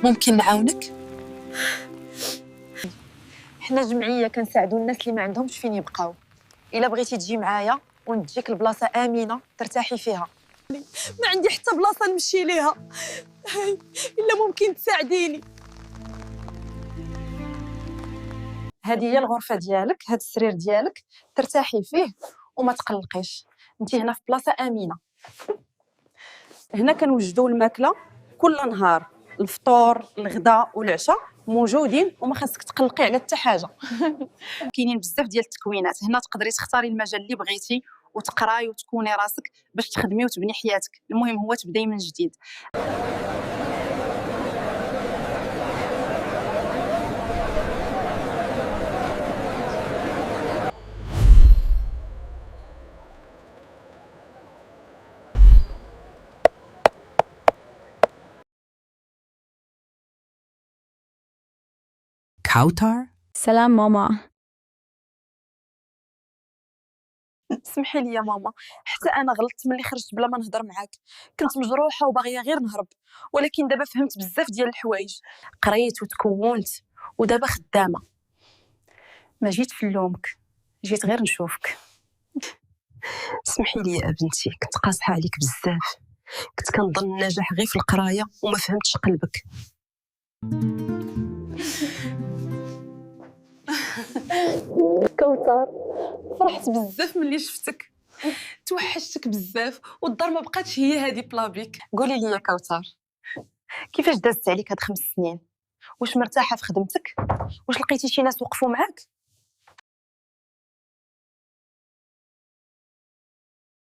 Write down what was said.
ممكن نعاونك؟ حنا جمعيه كنساعدوا الناس اللي ما عندهمش فين يبقاو. الا بغيتي تجي معايا ونديك لبلاصه امنه ترتاحي فيها. ما عندي حتى بلاصه نمشي ليها. الا ممكن تساعديني. هذه هي الغرفه ديالك، هذا السرير ديالك ترتاحي فيه وما تقلقيش. انت هنا في بلاصه امنه. هنا كنوجدوا الماكله كل نهار، الفطور الغداء والعشاء موجودين وما خاصك تقلقي على حتى حاجه. كاينين بزاف ديال التكوينات هنا، تقدري تختاري المجال اللي بغيتي وتقراي وتكوني راسك باش تخدمي وتبني حياتك. المهم هو تبداي من جديد. كوثر. سلام ماما. سمحي لي يا ماما، حتى انا غلطت ملي خرجت بلا ما نهضر معاك. كنت مجروحه وباغيه غير نهرب، ولكن دابا فهمت بزاف ديال الحوايج. قريت وتكونت ودابا خدامه. ما جيت في اللومك، جيت غير نشوفك. سمحي لي يا بنتي، كنت قاصحه عليك بزاف. كنت كنظن النجاح غير في القرايه وما فهمتش قلبك. كوثر، فرحت بزاف ملي شفتك. توحشتك بزاف والدار ما بقاتش هي هذه بلا بيك. قولي لي يا كوثر، كيفاش دازت عليك هاد 5 سنين؟ واش مرتاحه في خدمتك؟ واش لقيتي شي ناس وقفوا معاك؟